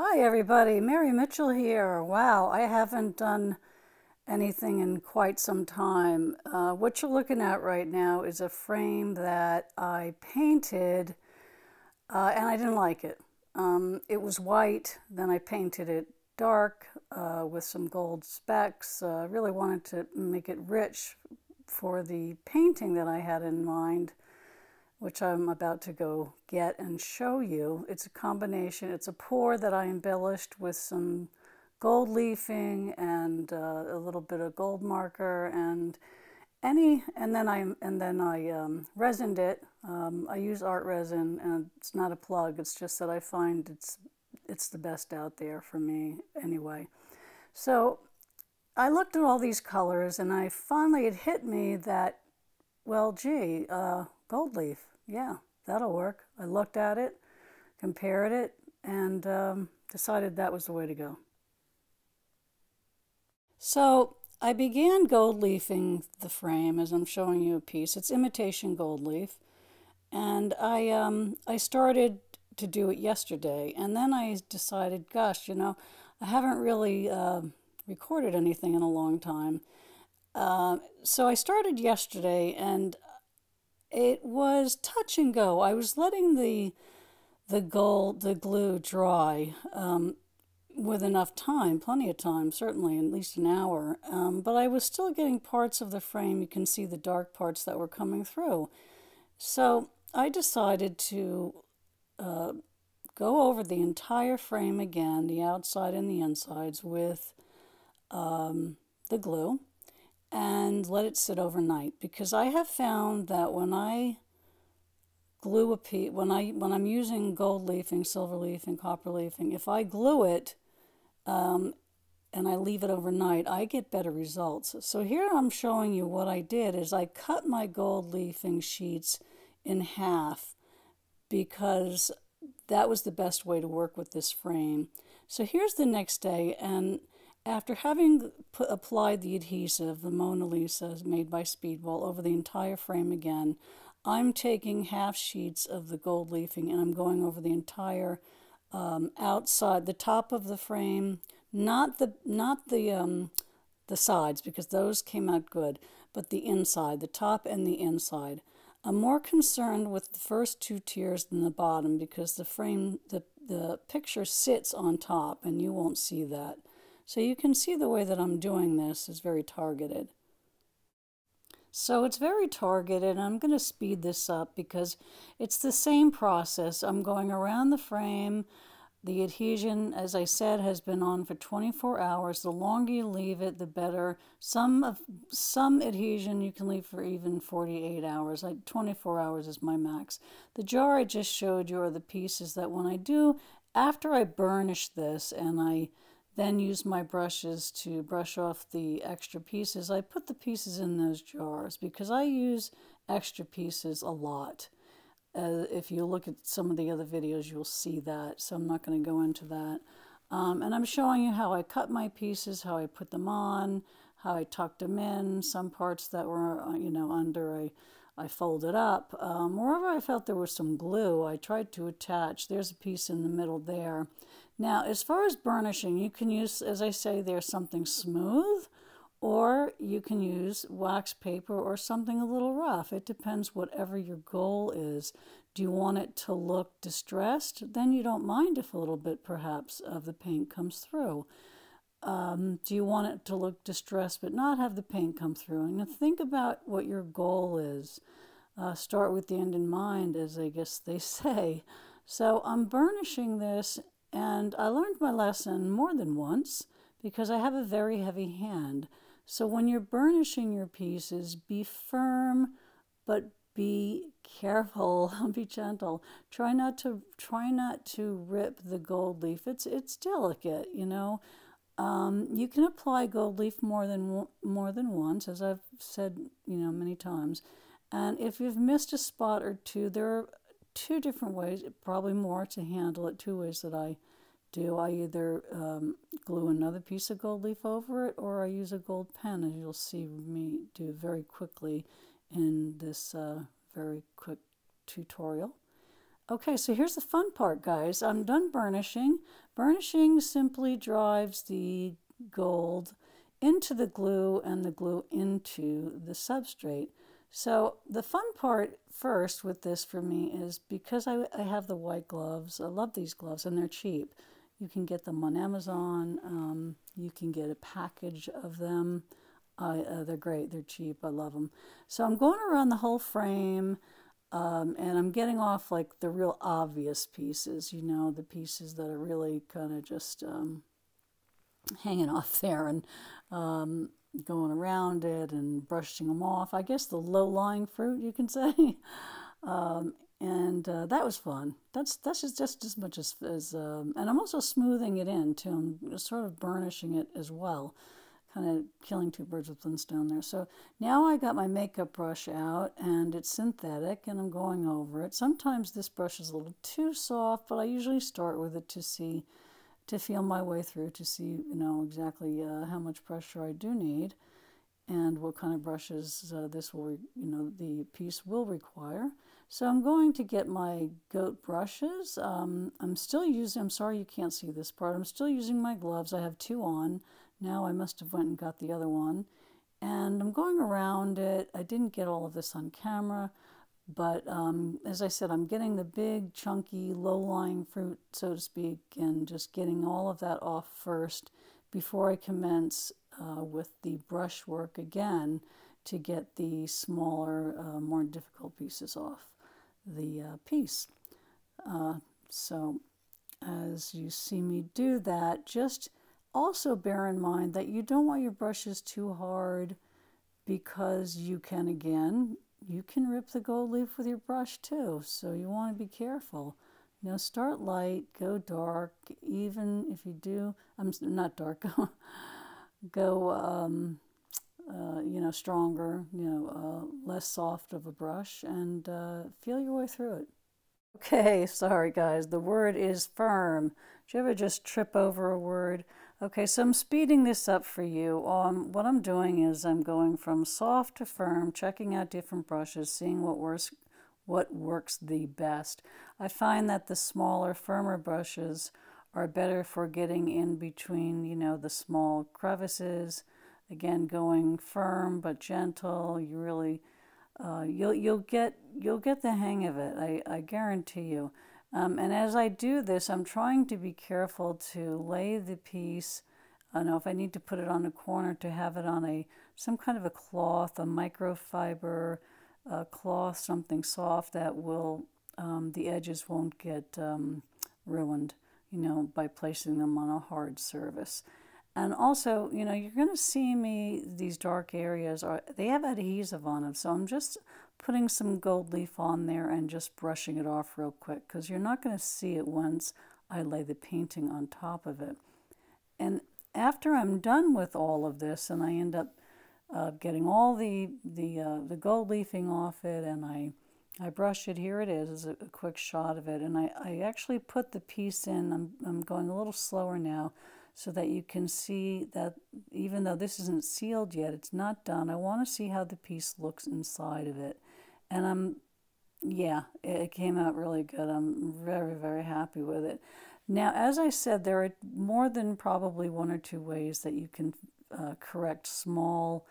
Hi everybody, Mary Mitchell here. Wow, I haven't done anything in quite some time. What you're looking at right now is a frame that I painted and I didn't like it. It was white, then I painted it dark with some gold specks. Really wanted to make it rich for the painting that I had in mind, which I'm about to go get and show you. It's a combination. It's a pour that I embellished with some gold leafing and a little bit of gold marker and then I resined it. I use art resin, and it's not a plug. It's just that I find it's the best out there for me anyway. So I looked at all these colors, and it hit me that, well, gee, gold leaf, yeah, that'll work. I looked at it, compared it, and decided that was the way to go. So I began gold leafing the frame as I'm showing you a piece. It's imitation gold leaf, and I started to do it yesterday, and then I decided, gosh, I haven't really recorded anything in a long time. So I started yesterday, and it was touch and go. I was letting the glue dry with enough time, plenty of time, certainly at least an hour. But I was still getting parts of the frame. You can see the dark parts that were coming through. So I decided to go over the entire frame again, the outside and the insides, with the glue, and let it sit overnight, because I have found that when I glue a piece, when I'm using gold leafing, silver leafing, copper leafing, if I glue it and I leave it overnight, I get better results. So here I'm showing you what I did is I cut my gold leafing sheets in half, because that was the best way to work with this frame. So here's the next day, and after having applied the adhesive, the Mona Lisa made by Speedball, over the entire frame again, I'm taking half sheets of the gold leafing and I'm going over the entire outside, the top of the frame, not the sides, because those came out good, but the inside, the top and the inside. I'm more concerned with the first two tiers than the bottom, because the frame, the picture sits on top and you won't see that. So you can see the way that I'm doing this is very targeted. So it's very targeted. I'm going to speed this up because it's the same process. I'm going around the frame. The adhesion, as I said, has been on for 24 hours. The longer you leave it, the better. Some adhesion you can leave for even 48 hours. 24 hours is my max. The jar I just showed you are the pieces that when I do, after I burnish this and I then use my brushes to brush off the extra pieces, I put the pieces in those jars because I use extra pieces a lot. If you look at some of the other videos, you'll see that, so I'm not going to go into that. And I'm showing you how I cut my pieces, how I put them on, how I tucked them in. Some parts that were, under, I folded up. Wherever I felt there was some glue, I tried to attach. There's a piece in the middle there. Now, as far as burnishing, you can use, as I say, there's something smooth, or you can use wax paper or something a little rough. It depends whatever your goal is. Do you want it to look distressed? Then you don't mind if a little bit, perhaps, of the paint comes through. Do you want it to look distressed but not have the paint come through? And think about what your goal is. Start with the end in mind, as I guess they say. So I'm burnishing this, and I learned my lesson more than once because I have a very heavy hand. So when you're burnishing your pieces, be firm, but be careful, be gentle. Try not to rip the gold leaf. It's delicate, you know. You can apply gold leaf more than once, as I've said, many times. And if you've missed a spot or two, there are two different ways, probably more, to handle it. Two ways that I do. I either glue another piece of gold leaf over it, or I use a gold pen, as you'll see me do very quickly in this very quick tutorial. Okay, so here's the fun part, guys. I'm done burnishing. Burnishing simply drives the gold into the glue and the glue into the substrate. So the fun part first with this for me is because I have the white gloves. I love these gloves and they're cheap. You can get them on Amazon. You can get a package of them. They're great. They're cheap. I love them. So I'm going around the whole frame. And I'm getting off like the real obvious pieces, you know, the pieces that are really kind of just hanging off there and going around it and brushing them off. I guess the low-lying fruit, you can say. And that was fun. That's just as much as and I'm also smoothing it in too. I'm sort of burnishing it as well. Kind of killing two birds with one stone there. So now I got my makeup brush out and it's synthetic and I'm going over it. Sometimes this brush is a little too soft, but I usually start with it to feel my way through, to see, you know, exactly how much pressure I do need and what kind of brushes this will, the piece will require. So I'm going to get my goat brushes. I'm still using, I'm sorry you can't see this part, I'm still using my gloves. I have two on. Now I must have went and got the other one. And I'm going around it. I didn't get all of this on camera, but as I said, I'm getting the big, chunky, low-lying fruit, so to speak, and just getting all of that off first before I commence with the brushwork again to get the smaller, more difficult pieces off the piece. So as you see me do that, just also bear in mind that you don't want your brushes too hard because you can rip the gold leaf with your brush too. So you want to be careful. You know, start light, go dark, even if you do, not dark, go, stronger, less soft of a brush and feel your way through it. Okay, sorry guys, the word is firm. Did you ever just trip over a word? Okay, so I'm speeding this up for you. What I'm doing is I'm going from soft to firm, checking out different brushes, seeing what works the best. I find that the smaller, firmer brushes are better for getting in between, the small crevices. Again, going firm but gentle. You really you'll get the hang of it. I guarantee you. And as I do this, I'm trying to be careful to lay the piece. I know if I need to put it on a corner, to have it on some kind of a cloth, a microfiber cloth, something soft that will the edges won't get ruined, by placing them on a hard surface. And also, you're going to see these dark areas, they have adhesive on them. So I'm just putting some gold leaf on there and just brushing it off real quick because you're not going to see it once I lay the painting on top of it. And after I'm done with all of this and I end up getting all the gold leafing off it and I brush it, here it is a quick shot of it. And I actually put the piece in, I'm going a little slower now, so that you can see that even though this isn't sealed yet, it's not done. I want to see how the piece looks inside of it. And it came out really good. I'm very, very happy with it. Now, as I said, there are more than probably one or two ways that you can correct small,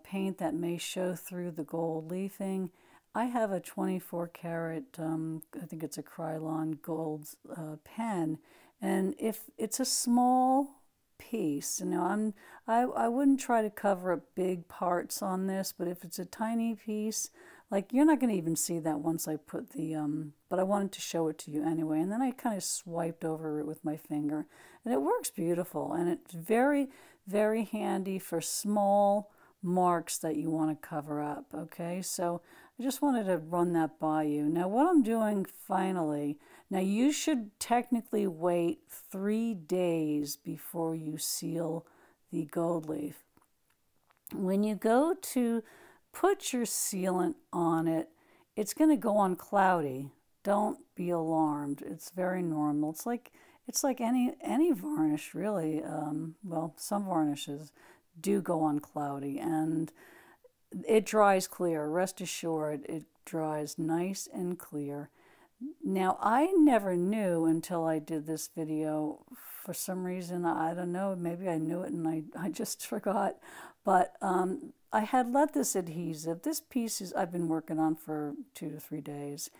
paint that may show through the gold leafing. I have a 24 karat, I think it's a Krylon gold pen. And if it's a small piece, I wouldn't try to cover up big parts on this, but if it's a tiny piece, like you're not going to even see that once I put but I wanted to show it to you anyway. And then I kind of swiped over it with my finger and it works beautiful. And it's very, very handy for small marks that you want to cover up. Okay, so I just wanted to run that by you. Now what I'm doing finally, now you should technically wait 3 days before you seal the gold leaf. When you go to put your sealant on it, it's going to go on cloudy. Don't be alarmed. It's very normal. It's like any varnish really. Well, some varnishes do go on cloudy and it dries clear. Rest assured, dries nice and clear. Now, I never knew until I did this video. For some reason, I don't know, maybe I knew it and I just forgot. But I had let this adhesive, this piece is I've been working on for 2 to 3 days.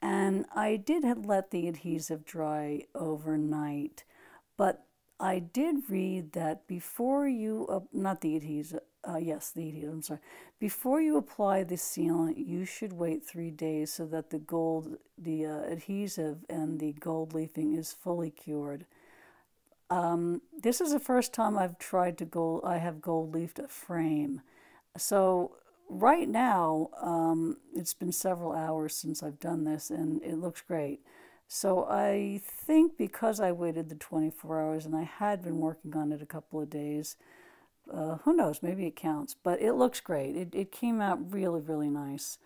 And I did let the adhesive dry overnight. But I did read that before you, not the adhesive, yes, the adhesive, I'm sorry. Before you apply the sealant, you should wait 3 days so that the adhesive and the gold leafing is fully cured. This is the first time I've tried to I have gold leafed a frame. So right now, it's been several hours since I've done this and it looks great. So I think because I waited the 24 hours and I had been working on it a couple of days, who knows, maybe it counts, but it looks great. It came out really, really nice.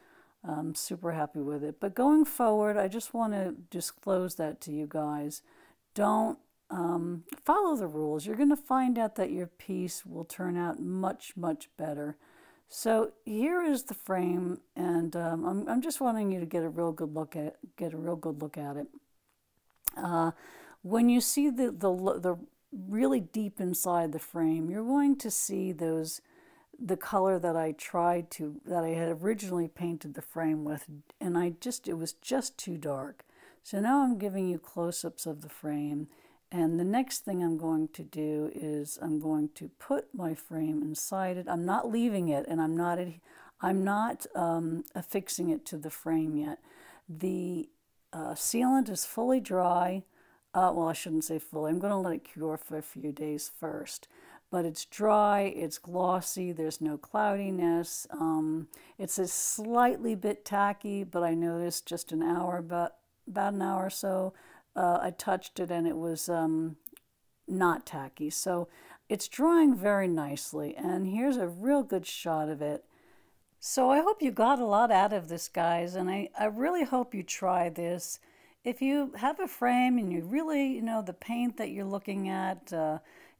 I'm super happy with it. But going forward, I just want to disclose that to you guys. Don't follow the rules. You're going to find out that your piece will turn out much, much better. So here is the frame, and I'm just wanting you to get a real good look at it. When you see the really deep inside the frame, you're going to see the color that I had originally painted the frame with, and it was just too dark. So now I'm giving you close-ups of the frame. And the next thing I'm going to do is I'm going to put my frame inside it. I'm not leaving it, and I'm not affixing it to the frame yet. The sealant is fully dry. Well, I shouldn't say fully. I'm going to let it cure for a few days first. But it's dry, it's glossy, there's no cloudiness. It's a slightly bit tacky, but I noticed just about an hour or so, I touched it and it was not tacky. So it's drying very nicely, and here's a real good shot of it. So I hope you got a lot out of this, guys, and I really hope you try this. If you have a frame and you really, the paint that you're looking at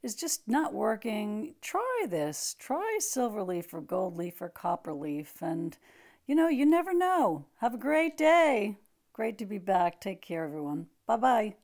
is just not working, try this. Try silver leaf or gold leaf or copper leaf, and you never know. Have a great day. Great to be back. Take care, everyone. Bye-bye.